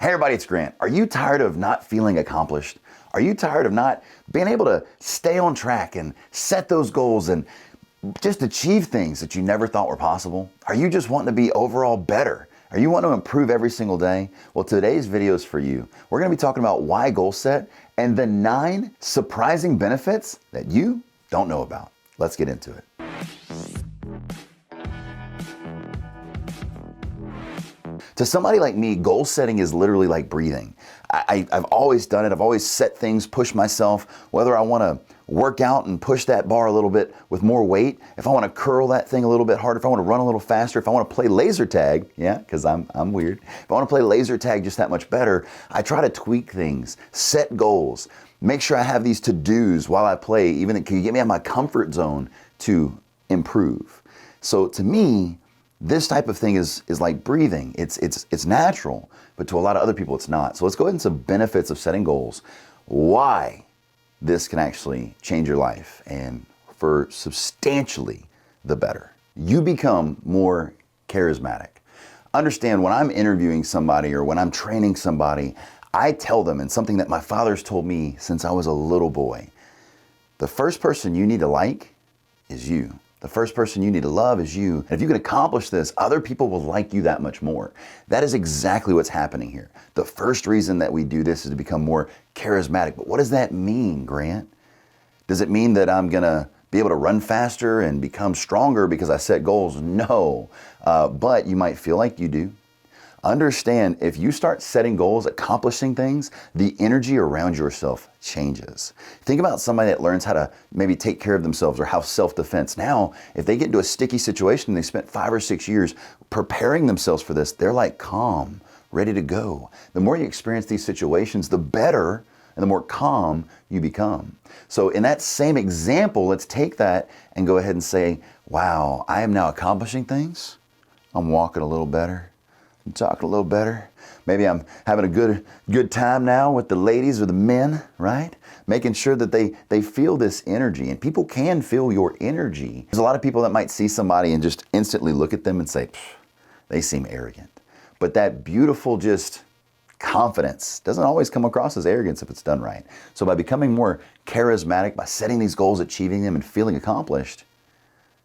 Hey everybody, it's Grant. Are you tired of not feeling accomplished? Are you tired of not being able to stay on track and set those goals and just achieve things that you never thought were possible? Are you just wanting to be overall better? Are you wanting to improve every single day? Well, today's video is for you. We're going to be talking about why goal set and the 9 surprising benefits that you don't know about. Let's get into it. To somebody like me, goal setting is literally like breathing. I've always done it. I've always set things, pushed myself, whether I want to work out and push that bar a little bit with more weight, if I want to curl that thing a little bit harder, if I want to run a little faster, if I want to play laser tag, yeah, because I'm weird. If I want to play laser tag just that much better, I try to tweak things, set goals, make sure I have these to-dos while I play, even that can get me out of my comfort zone to improve. So to me, this type of thing is like breathing. It's natural, but to a lot of other people it's not. So let's go ahead and some benefits of setting goals. Why this can actually change your life and for substantially the better. You become more charismatic. Understand, when I'm interviewing somebody or when I'm training somebody, I tell them, and something that my father's told me since I was a little boy, the first person you need to like is you. The first person you need to love is you. And if you can accomplish this, other people will like you that much more. That is exactly what's happening here. The first reason that we do this is to become more charismatic. But what does that mean, Grant? Does it mean that I'm gonna be able to run faster and become stronger because I set goals? No, but you might feel like you do. Understand, if you start setting goals, accomplishing things, the energy around yourself changes. Think about somebody that learns how to maybe take care of themselves or have self-defense. Now, if they get into a sticky situation and they spent 5 or 6 years preparing themselves for this, they're like calm, ready to go. The more you experience these situations, the better and the more calm you become. So in that same example, let's take that and go ahead and say, wow, I am now accomplishing things. I'm walking a little better. I'm talking a little better. Maybe I'm having a good time now with the ladies or the men, right? Making sure that they feel this energy, and people can feel your energy. There's a lot of people that might see somebody and just instantly look at them and say, they seem arrogant. But that beautiful just confidence doesn't always come across as arrogance if it's done right. So by becoming more charismatic, by setting these goals, achieving them, and feeling accomplished,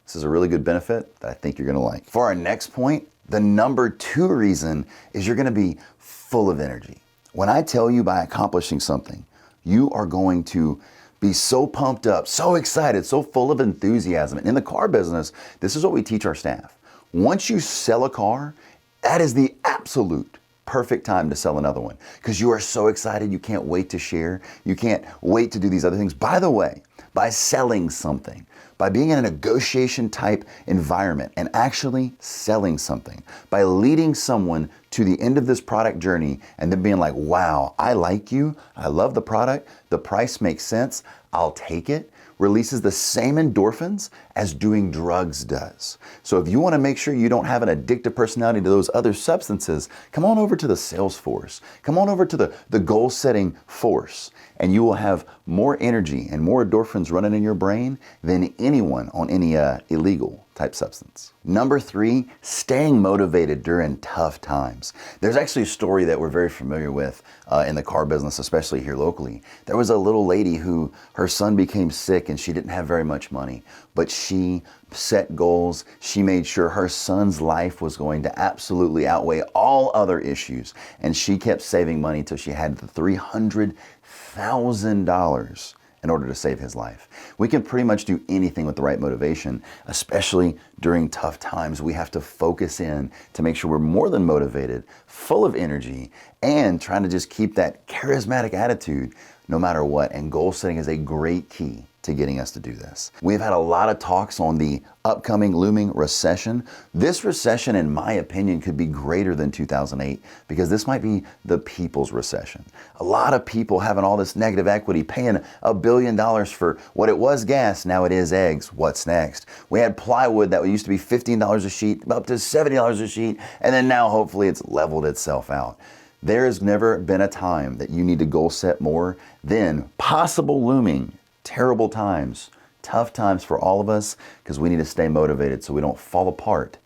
this is a really good benefit that I think you're gonna like. For our next point, the number 2 reason is you're gonna be full of energy. When I tell you by accomplishing something, you are going to be so pumped up, so excited, so full of enthusiasm. And in the car business, this is what we teach our staff. Once you sell a car, that is the absolute perfect time to sell another one, because you are so excited, you can't wait to share, you can't wait to do these other things. By the way, by selling something, by being in a negotiation type environment and actually selling something, by leading someone to the end of this product journey and then being like, wow, I like you, I love the product, the price makes sense, I'll take it, releases the same endorphins as doing drugs does. So if you want to make sure you don't have an addictive personality to those other substances, come on over to the sales force. Come on over to the goal setting force, and you will have more energy and more endorphins running in your brain than anyone on any illegal type substance. Number 3, staying motivated during tough times. There's actually a story that we're very familiar with in the car business, especially here locally. There was a little lady who, her son became sick and she didn't have very much money, but she set goals. She made sure her son's life was going to absolutely outweigh all other issues. And she kept saving money till she had the $300,000 in order to save his life. We can pretty much do anything with the right motivation, especially during tough times. We have to focus in to make sure we're more than motivated, full of energy, and trying to just keep that charismatic attitude no matter what. And goal setting is a great key to getting us to do this. We've had a lot of talks on the upcoming looming recession. This recession, in my opinion, could be greater than 2008 because this might be the people's recession. A lot of people having all this negative equity, paying $1 billion for what it was gas, now it is eggs. What's next? We had plywood that used to be $15 a sheet, up to $70 a sheet, and then now hopefully it's leveled itself out. There has never been a time that you need to goal set more than possible looming terrible times, tough times for all of us, because we need to stay motivated so we don't fall apart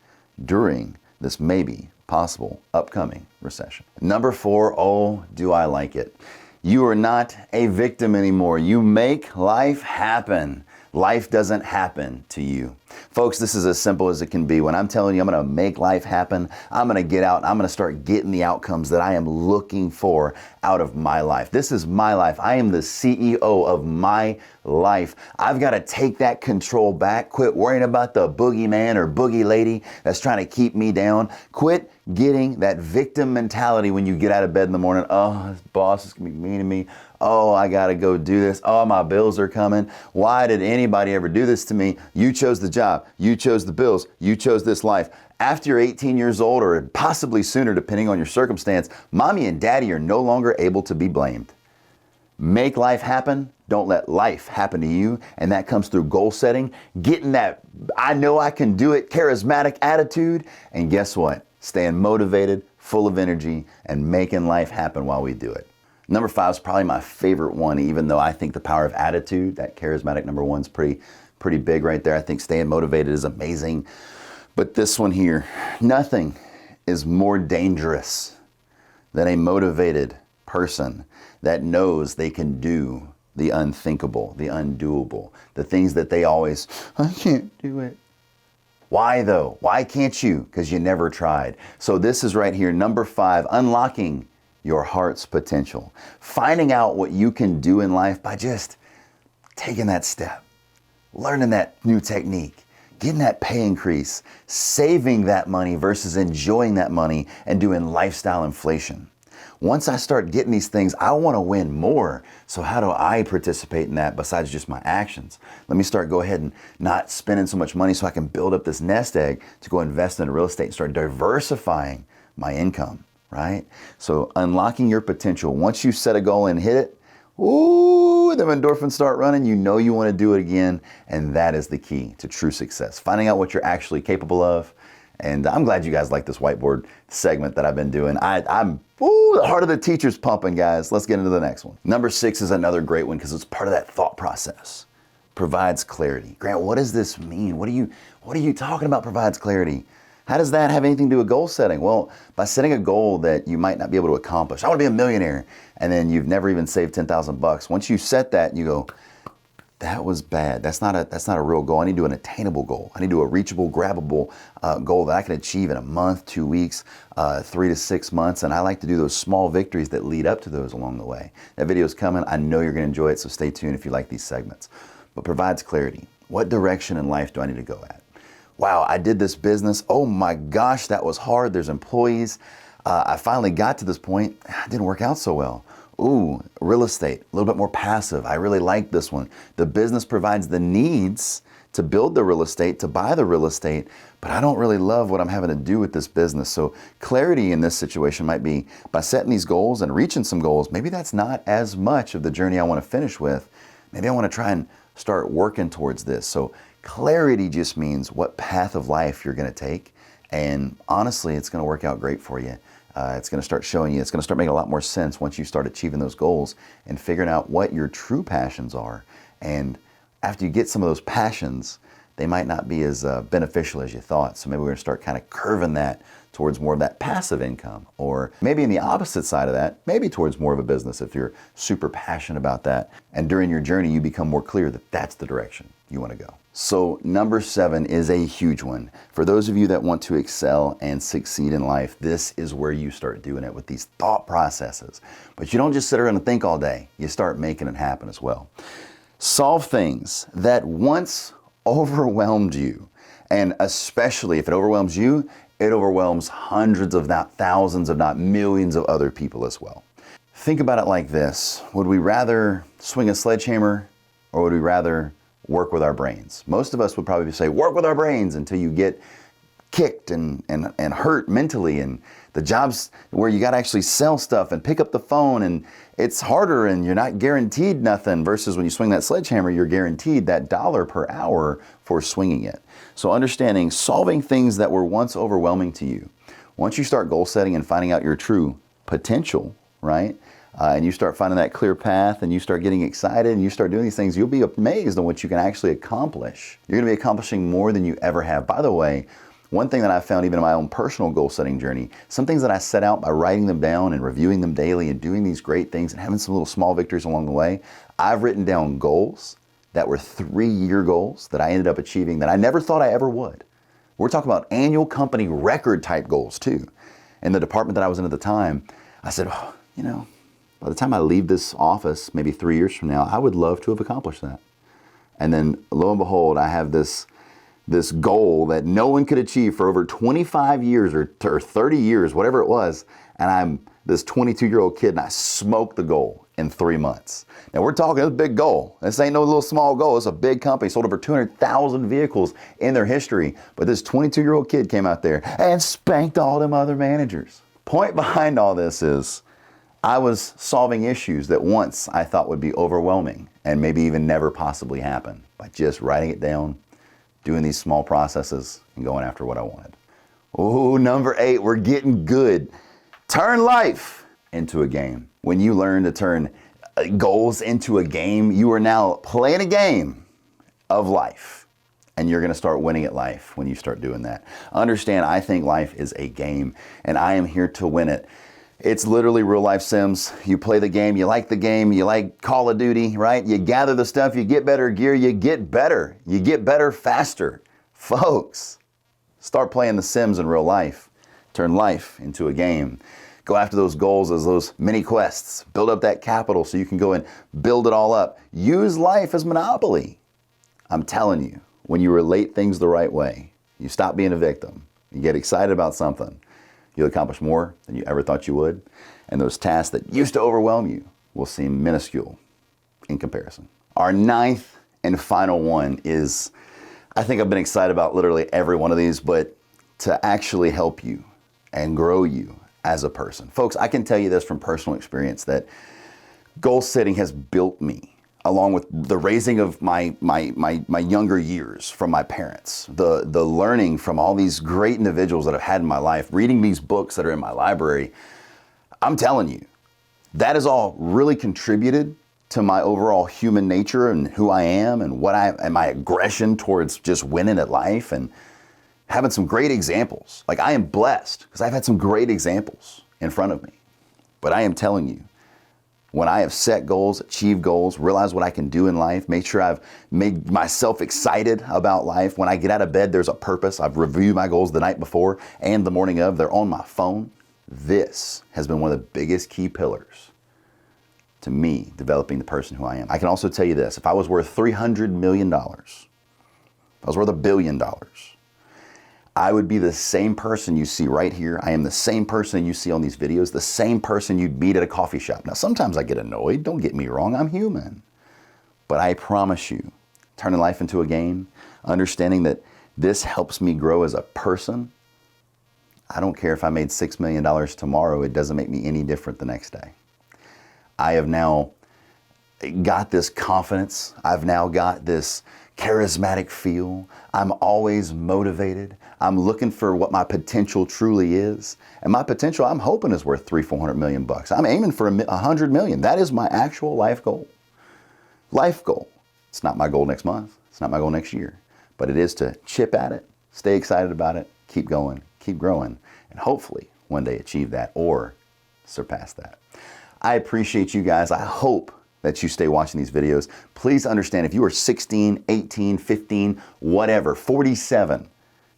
during this maybe possible upcoming recession. Number 4, oh, do I like it. You are not a victim anymore. You make life happen. Life doesn't happen to you. Folks, this is as simple as it can be. When I'm telling you I'm going to make life happen, I'm going to get out and I'm going to start getting the outcomes that I am looking for out of my life. This is my life. I am the CEO of my life. I've got to take that control back. Quit worrying about the boogeyman or boogie lady that's trying to keep me down. Quit getting that victim mentality when you get out of bed in the morning. Oh, this boss is going to be mean to me. Oh, I got to go do this. Oh, my bills are coming. Why did anybody ever do this to me? You chose the job. You chose the bills. You chose this life. After you're 18 years old, or possibly sooner, depending on your circumstance, mommy and daddy are no longer able to be blamed. Make life happen. Don't let life happen to you. And that comes through goal setting, getting that I know I can do it charismatic attitude. And guess what? Staying motivated, full of energy, and making life happen while we do it. Number 5 is probably my favorite one, even though I think the power of attitude, that charismatic number 1, is pretty big right there. I think staying motivated is amazing. But this one here, nothing is more dangerous than a motivated person that knows they can do the unthinkable, the undoable, the things that they always, I can't do it. Why though? Why can't you? Because you never tried. So this is right here, number 5, unlocking your heart's potential. Finding out what you can do in life by just taking that step, learning that new technique, getting that pay increase, saving that money versus enjoying that money and doing lifestyle inflation. Once I start getting these things, I want to win more. So how do I participate in that besides just my actions? Let me go ahead and not spending so much money so I can build up this nest egg to go invest in real estate and start diversifying my income. Right? So unlocking your potential. Once you set a goal and hit it, ooh, the endorphins start running. You know you want to do it again. And that is the key to true success. Finding out what you're actually capable of. And I'm glad you guys like this whiteboard segment that I've been doing. The heart of the teacher's pumping, guys. Let's get into the next one. Number 6 is another great one because it's part of that thought process. Provides clarity. Grant, what does this mean? What are you talking about provides clarity? How does that have anything to do with goal setting? Well, by setting a goal that you might not be able to accomplish. I want to be a millionaire. And then you've never even saved $10,000. Once you set that, you go, that was bad. That's not a real goal. I need to do an attainable goal. I need to do a reachable, grabbable goal that I can achieve in a month, 2 weeks, 3 to 6 months. And I like to do those small victories that lead up to those along the way. That video is coming. I know you're going to enjoy it. So stay tuned if you like these segments. But provides clarity. What direction in life do I need to go at? Wow, I did this business. Oh my gosh, that was hard. There's employees. I finally got to this point. It didn't work out so well. Ooh, real estate, a little bit more passive. I really like this one. The business provides the needs to build the real estate, to buy the real estate, but I don't really love what I'm having to do with this business. So clarity in this situation might be by setting these goals and reaching some goals, maybe that's not as much of the journey I want to finish with. Maybe I want to try and start working towards this. So clarity just means what path of life you're going to take. And honestly, it's going to work out great for you. It's going to start showing you, it's going to start making a lot more sense once you start achieving those goals and figuring out what your true passions are. And after you get some of those passions, they might not be as beneficial as you thought. So maybe we're going to start kind of curving that towards more of that passive income, or maybe in the opposite side of that, maybe towards more of a business if you're super passionate about that. And during your journey, you become more clear that that's the direction you want to go. So number 7 is a huge one. For those of you that want to excel and succeed in life, this is where you start doing it with these thought processes. But you don't just sit around and think all day. You start making it happen as well. Solve things that once overwhelmed you. And especially if it overwhelms you, it overwhelms hundreds, if not thousands, if not millions of other people as well. Think about it like this. Would we rather swing a sledgehammer, or would we rather work with our brains? Most of us would probably say work with our brains until you get kicked and hurt mentally, and the jobs where you got to actually sell stuff and pick up the phone, and it's harder and you're not guaranteed nothing, versus when you swing that sledgehammer, you're guaranteed that $1 per hour for swinging it. So understanding solving things that were once overwhelming to you. Once you start goal setting and finding out your true potential, right? And you start finding that clear path and you start getting excited and you start doing these things, you'll be amazed on what you can actually accomplish. You're going to be accomplishing more than you ever have. By the way, one thing that I found even in my own personal goal setting journey, some things that I set out by writing them down and reviewing them daily and doing these great things and having some little small victories along the way, I've written down goals that were 3-year goals that I ended up achieving that I never thought I ever would. We're talking about annual company record type goals too. In the department that I was in at the time, I said, oh, you know, by the time I leave this office, maybe 3 years from now, I would love to have accomplished that. And then lo and behold, I have this goal that no one could achieve for over 25 years or 30 years, whatever it was. And I'm this 22-year-old kid and I smoked the goal in 3 months. Now we're talking a big goal. This ain't no little small goal. It's a big company, sold over 200,000 vehicles in their history. But this 22-year-old kid came out there and spanked all them other managers. Point behind all this is I was solving issues that once I thought would be overwhelming and maybe even never possibly happen by just writing it down, doing these small processes and going after what I wanted. Oh, number 8, we're getting good. Turn life into a game. When you learn to turn goals into a game, you are now playing a game of life. And you're going to start winning at life when you start doing that. Understand, I think life is a game, and I am here to win it. It's literally real life Sims. You play the game, you like Call of Duty, right? You gather the stuff, you get better gear, you get better. You get better faster. Folks, start playing the Sims in real life. Turn life into a game. Go after those goals as those mini quests. Build up that capital so you can go and build it all up. Use life as Monopoly. I'm telling you, when you relate things the right way, you stop being a victim, you get excited about something, you'll accomplish more than you ever thought you would. And those tasks that used to overwhelm you will seem minuscule in comparison. Our 9th and final one is, I think I've been excited about literally every one of these, but to actually help you and grow you as a person. Folks, I can tell you this from personal experience that goal setting has built me, along with the raising of my younger years from my parents, the learning from all these great individuals that I've had in my life, reading these books that are in my library. I'm telling you, that has all really contributed to my overall human nature and who I am and my aggression towards just winning at life and having some great examples. Like, I am blessed because I've had some great examples in front of me. But I am telling you, when I have set goals, achieved goals, realized what I can do in life, make sure I've made myself excited about life. When I get out of bed, there's a purpose. I've reviewed my goals the night before and the morning of. They're on my phone. This has been one of the biggest key pillars to me developing the person who I am. I can also tell you this. If I was worth $300 million, if I was worth $1 billion, I would be the same person you see right here. I am the same person you see on these videos, the same person you'd meet at a coffee shop. Now, sometimes I get annoyed. Don't get me wrong. I'm human. But I promise you, turning life into a game, understanding that this helps me grow as a person. I don't care if I made $6 million tomorrow. It doesn't make me any different the next day. I have now got this confidence. I've now got this charismatic feel. I'm always motivated. I'm looking for what my potential truly is. And my potential, I'm hoping, is worth $300-400 million. I'm aiming for $100 million. That is my actual life goal. Life goal. It's not my goal next month. It's not my goal next year. But it is to chip at it, stay excited about it, keep going, keep growing, and hopefully one day achieve that or surpass that. I appreciate you guys. I hope that you stay watching these videos. Please understand, if you are 16, 18, 15, whatever, 47,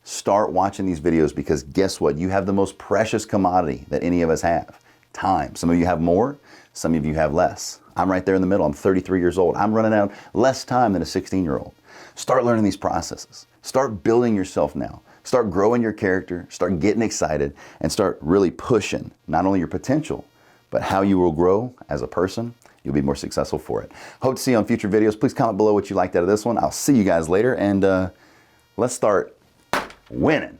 start watching these videos, because guess what? You have the most precious commodity that any of us have, time. Some of you have more, some of you have less. I'm right there in the middle. I'm 33 years old. I'm running out less time than a 16-year-old. Start learning these processes. Start building yourself now. Start growing your character, start getting excited, and start really pushing not only your potential, but how you will grow as a person. You'll be more successful for it. Hope to see you on future videos. Please comment below what you liked out of this one. I'll see you guys later, and let's start winning.